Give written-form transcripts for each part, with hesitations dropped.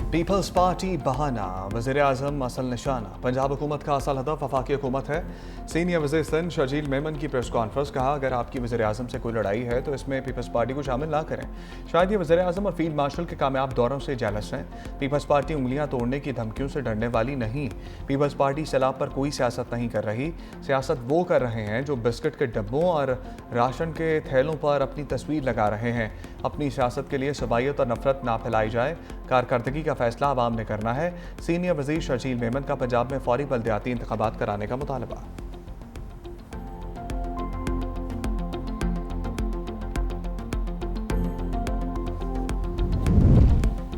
Peoples party बहाना, वज़ीर-ए-आज़म असल निशाना। पंजाब हुकूमत का असल हदफ वफाकी हुकूमत है। सीनियर वज़ीर सिंध शर्जील मेमन की प्रेस कॉन्फ्रेंस। कहा, अगर आपकी वज़ीर-ए-आज़म से कोई लड़ाई है तो इसमें पीपल्स पार्टी को शामिल ना करें। शायद ये वज़ीर-ए-आज़म और फील्ड मार्शल के कामयाब दौरों से जेलस हैं। पीपल्स पार्टी उंगलियां तोड़ने की धमकियों से डरने वाली नहीं। पीपल्स पार्टी सैलाब पर कोई सियासत नहीं कर रही। सियासत वो कर रहे हैं जो बिस्किट के डब्बों और राशन के थैलों पर अपनी तस्वीर लगा रहे हैं। अपनी सियासत के लिए सबायत और नफरत ना फैलाई जाए। कारकर्दगी का फैसला आवाम ने करना है। सीनियर वज़ीर शर्जील मेमन का पंजाब में फौरी बल्दियाती इंतखाबात कराने का मुतालबा।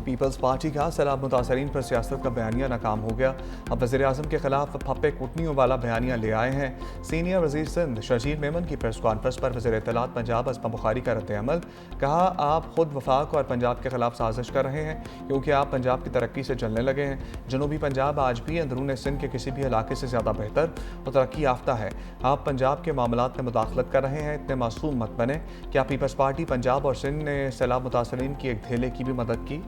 पीपल्स पार्टी का सैलाब मुतासरीन पर सियासत का बयानिया नाकाम हो गया। अब वज़ीर-ए-आज़म के खिलाफ फप्पे कुटनियों वाला बयानिया ले आए हैं। सीनियर वज़ीर सिंध शर्जील मेमन की प्रेस कॉन्फ्रेंस पर वज़ीर इत्तलात पंजाब असमा बुखारी का रद्द-ए-अमल। कहा, आप खुद वफाक और पंजाब के खिलाफ साजिश कर रहे हैं क्योंकि आप पंजाब की तरक्की से जलने लगे हैं। जनूबी पंजाब आज भी अंदरून सिंध के किसी भी इलाके से ज़्यादा बेहतर और तरक्की याफ्ता है। आप पंजाब के मामलात में मुदाखलत कर रहे हैं। इतने मासूम मत बने। क्या पीपल्स पार्टी पंजाब और सिंध ने सैलाब मुतासरीन की एक धेले की भी मदद की?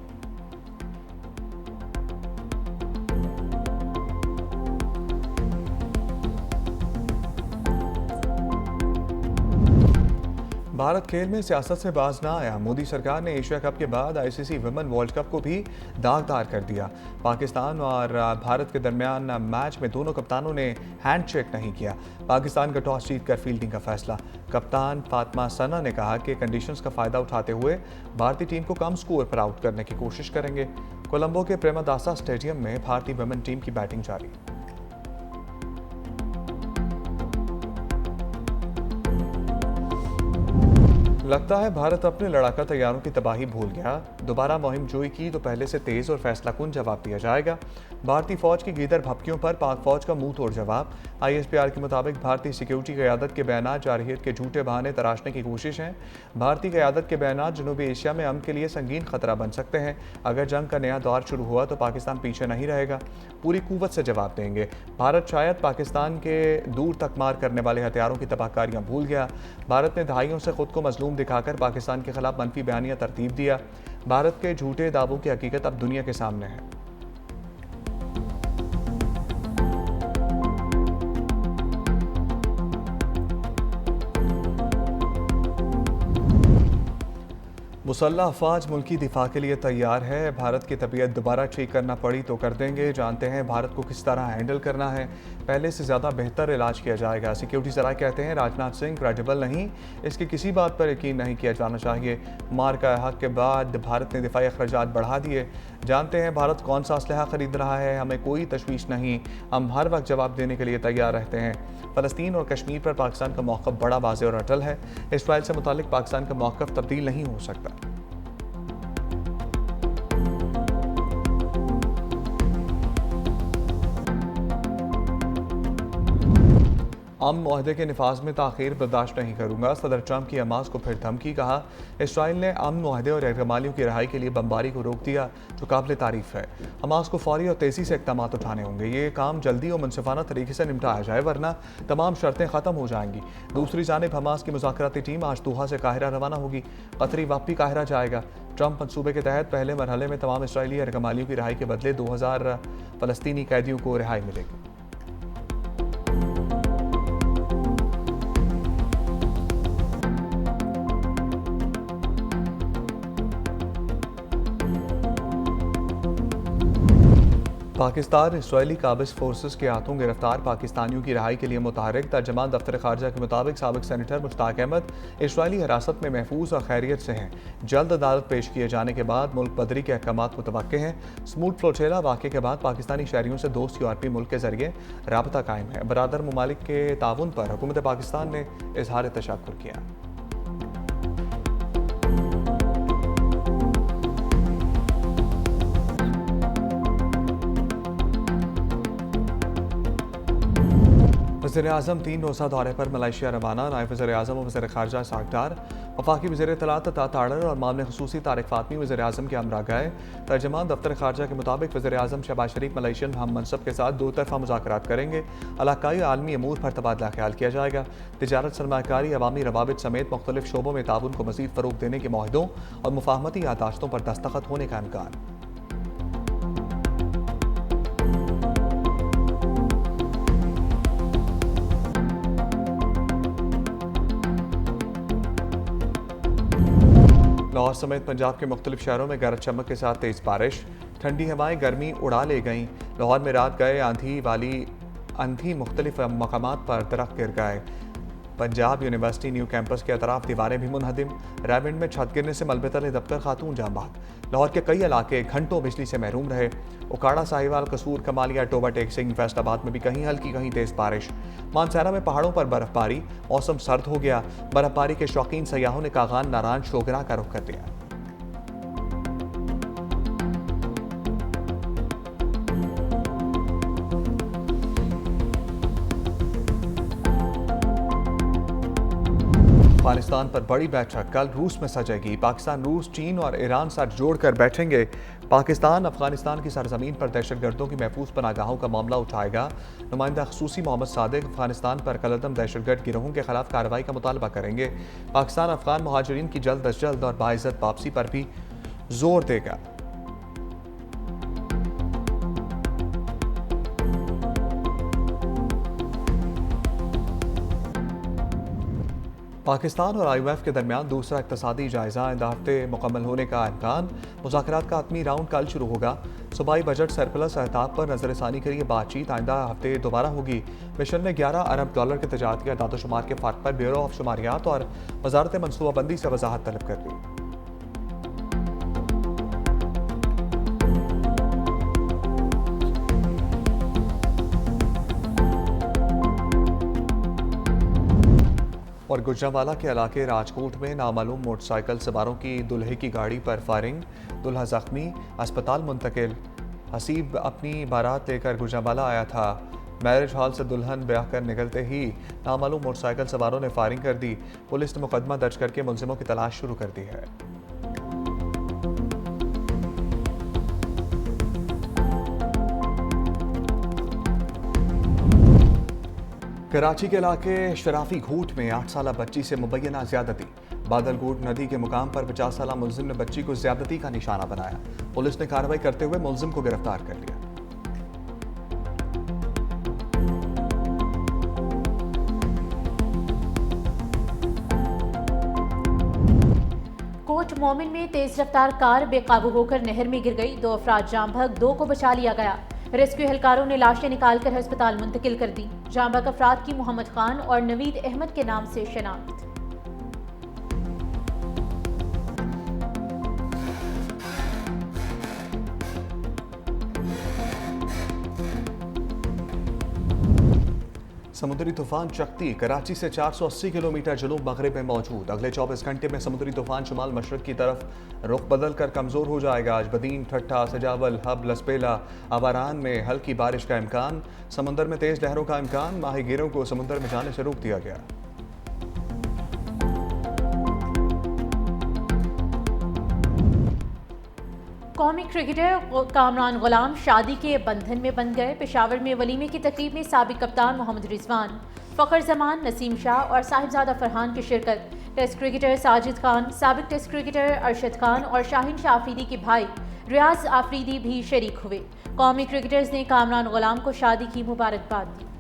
भारत खेल में सियासत से बाज ना आया। मोदी सरकार ने एशिया कप के बाद आईसीसी विमेन वर्ल्ड कप को भी दागदार कर दिया। पाकिस्तान और भारत के दरमियान मैच में दोनों कप्तानों ने हैंडशेक नहीं किया। पाकिस्तान का टॉस जीतकर फील्डिंग का फैसला। कप्तान फातिमा सना ने कहा कि कंडीशंस का फायदा उठाते हुए भारतीय टीम को कम स्कोर पर आउट करने की कोशिश करेंगे। कोलंबो के प्रेमदासा स्टेडियम में भारतीय विमेन टीम की बैटिंग जारी। लगता है भारत अपने लड़ाका तैयारों की तबाही भूल गया। दोबारा मुहिम जोई की तो पहले से तेज और फैसलाकुन जवाब दिया जाएगा। भारतीय फौज की गीदड़ भपकियों पर पाक फौज का मुंह तोड़ जवाब। आईएसपीआर के मुताबिक भारतीय सिक्योरिटी क़यादत के बयानात जारहियत के झूठे बहाने तराशने की कोशिश है। भारतीय क़यादत के बयानात जनूबी एशिया में अमन के लिए संगीन खतरा बन सकते हैं। अगर जंग का नया दौर शुरू हुआ तो पाकिस्तान पीछे नहीं रहेगा, पूरी कुव्वत से जवाब देंगे। भारत शायद पाकिस्तान के दूर तक मार करने वाले हथियारों की तबाहकारियां भूल गया। भारत ने दहाइयों से खुद को मजलूम दिखाकर पाकिस्तान के खिलाफ मनफी बयानिया तरतीब दिया। भारत के झूठे दावों की हकीकत अब दुनिया के सामने है। मुसल्लह अफवाज मुल्की दिफा के लिए तैयार है। भारत की तबीयत दोबारा ठीक करना पड़ी तो कर देंगे। जानते हैं भारत को किस तरह हैंडल करना है। पहले से ज़्यादा बेहतर इलाज किया जाएगा। सिक्योरिटी सराय कहते हैं राजनाथ सिंह क्रेडिबल नहीं, इसकी किसी बात पर यकीन नहीं किया जाना चाहिए। मार का हक के बाद भारत ने दिफाई अखराजात बढ़ा दिए। जानते हैं भारत कौन सा असलहा खरीद रहा है। हमें कोई तशवीश नहीं, हम हर वक्त जवाब देने के लिए तैयार रहते हैं। फ़लस्तीन और कश्मीर पर पाकिस्तान का मौक़िफ़ बड़ा वाज़ेह और अटल है। इसराइल से मुतालिक पाकिस्तान का मौक़िफ़ तब्दील नहीं हो सकता। अमन मुआहदे के नफाज में ताख़ीर बर्दाश्त नहीं करूँगा। सदर ट्रंप की हमास को फिर धमकी। कहा, इसराइल ने अमन मुआहदे और यरगमालियों की रहाई के लिए बमबारी को रोक दिया जो काबिल तारीफ़ है। हमास को फौरी और तेज़ी से इक़दाम उठाने होंगे। ये काम जल्दी और मुनसिफाना तरीके से निपटाया जाए वरना तमाम शर्तें ख़त्म हो जाएंगी। दूसरी जानिब हमास की मुज़ाकराती टीम आज दोहा से काहिरा रवाना होगी। कतरी वापी काहिरा जाएगा। ट्रंप मनसूबे के तहत पहले मरहले में तमाम इसराइली यरगमालियों की रहाई के बदले 2000 फ़लस्तीनी कैदियों को रिहाई मिलेगी। पाकिस्तान इसराइली काबिज फोर्सेस के हाथों गिरफ्तार पाकिस्तानियों की रहाई के लिए मुतहरिक। तर्जमान दफ्तर खारजा के मुताबिक साबिक सेनेटर मुश्ताक अहमद इसराइली हिरासत में महफूज और खैरियत से हैं। जल्द अदालत पेश किए जाने के बाद मुल्क बदरी के अहकामात मुतवक्के हैं। स्मूथ फ्लोटेला वाक़े के बाद पाकिस्तानी शहरियों से दोस्त यूरोपीय मुल्क के जरिए राबता कायम है। बरादर ममालिक के ताउन पर हुकूमत पाकिस्तान ने इजहार तशक्कुर किया। वज़ीर-ए-आज़म 3 रोज़ा दौरे पर मलेशिया रवाना। नायब वज़ीर-ए-आज़म और वज़ीर ख़ारजा सागदार, वफाकी वज़ीर इत्तलात ताड़र और मामले ख़ुसूसी तारिक फ़ातमी वज़ीर-ए-आज़म के हमरा गए। तर्जमान दफ्तर ख़ारजा के मुताबिक वज़ीर-ए-आज़म शहबाज शरीफ मलेशियन हम मनसब के साथ दो तरफ़ा मुज़ाकरात करेंगे। इलाक़ाई आलमी अमूर पर तबादला ख्याल किया जाएगा। तिजारत, सरमायाकारी, अवामी रवाबित समेत मुख्तलिफ शोबों में ताउन को मज़ीद फ़रोग़ देने के मुआहदों और मुफ़ाहमती यादाश्तों पर दस्तखत होने का इम्कान। लाहौर समेत पंजाब के मुख्तलिफ शहरों में गरज चमक के साथ तेज़ बारिश, ठंडी हवाएं गर्मी उड़ा ले गईं। लाहौर में रात गए आंधी मुख्तलिफ मकामात पर दरख्त गिर गए। पंजाब यूनिवर्सिटी न्यू कैंपस के अतराफ दीवारें भी मुनहदिम। रायविंड में छत गिरने से मलबे तले दबकर खातून जाम बहक। लाहौर के कई इलाके घंटों बिजली से महरूम रहे। उकाड़ा, साहिवाल, कसूर, कमालिया, टोबा टेक सिंह, फैसलाबाद में भी कहीं हल्की कहीं तेज बारिश। मानसैरा में पहाड़ों पर बर्फबारी, मौसम सर्द हो गया। बर्फबारी के शौकीन सयाहों ने कागान नारायण शोगरा का रुख कर दिया। अफगानिस्तान पर बड़ी बैठक कल रूस में सजेगी। पाकिस्तान, रूस, चीन और ईरान साथ जोड़कर बैठेंगे। पाकिस्तान अफगानिस्तान की सरजमीन पर दहशतगर्दों की महफूज पनागाहों का मामला उठाएगा। नुमाइंदा खसूसी मोहम्मद सादिक अफगानिस्तान पर कलअदम दहशतगर्द गिरोहों के खिलाफ कार्रवाई का मुतालबा करेंगे। पाकिस्तान अफगान मुहाजिरीन की जल्द अज जल्द और बाइज्जत वापसी पर भी जोर देगा। पाकिस्तान और IMF के दरमियान दूसरा इक़्तिसादी जायजा आइंदा हफ्ते मुकम्मल होने का इम्कान। मुज़ाकरात का आत्मी राउंड कल शुरू होगा। सूबाई बजट सरप्लस अहताब पर नजरसानी के लिए बातचीत आइंदा हफ्ते दोबारा होगी। मिशन ने $11 अरब के तजारती अदाद-ओ-शुमार के फ़र्क पर ब्यूरो ऑफ शुमारियात और वजारत मनसूबाबंदी से वजाहत तलब कर दी। और गुजरांवाला के इलाके राजकोट में नामालूम मोटरसाइकिल सवारों की दुल्हे की गाड़ी पर फायरिंग, दुल्हा जख्मी, अस्पताल मुंतकिल। हसीब अपनी बारात लेकर गुजरांवाला आया था। मैरिज हॉल से दुल्हन ब्याह कर निकलते ही नामालूम मोटरसाइकिल सवारों ने फायरिंग कर दी। पुलिस ने मुकदमा दर्ज करके मुलजिमों की तलाश शुरू कर दी है। कराची के इलाके शराफी घूट में 8 साला बच्ची से मुबैना ज्यादती। बादलकोट नदी के मुकाम पर 50 साला मुलजिम ने बच्ची को ज्यादती का निशाना बनाया। पुलिस ने कार्रवाई करते हुए मुलजिम को गिरफ्तार कर लिया। कोट मोमिन में तेज रफ्तार कार बेकाबू होकर नहर में गिर गई। 2 अफराद जाम बहक, 2 को बचा लिया गया। रेस्क्यू एहलकारों ने लाशें निकालकर अस्पताल मुंतकिल कर दी। जाम बहक अफराद की मोहम्मद खान और नवीद अहमद के नाम से शनाख्त। समुद्री तूफान चकती कराची से 480 किलोमीटर जनूब मगरिब में मौजूद। अगले 24 घंटे में समुद्री तूफान शुमाल मशरक की तरफ रुख बदल कर कमज़ोर हो जाएगा। आज बदीन, ठट्ठा, सजावल, हब, लसपेला, आवारान में हल्की बारिश का इम्कान। समंदर में तेज़ लहरों का इम्कान। माहीगीरों को समुद्र में जाने से रोक दिया गया। कौमी क्रिकेटर कामरान गुलाम शादी के बंधन में बंध गए। पेशावर में वलीमे की तकरीब में साबिक कप्तान मोहम्मद रिजवान, फ़खर जमान, नसीम शाह और साहिबजादा फरहान की शिरकत। टेस्ट क्रिकेटर साजिद खान, साबिक टेस्ट क्रिकेटर अरशद खान और शाहीन शाह आफरीदी के भाई रियाज आफरीदी भी शरीक हुए। कौमी क्रिकेटर्स ने कामरान गुलाम को शादी की मुबारकबाद दी।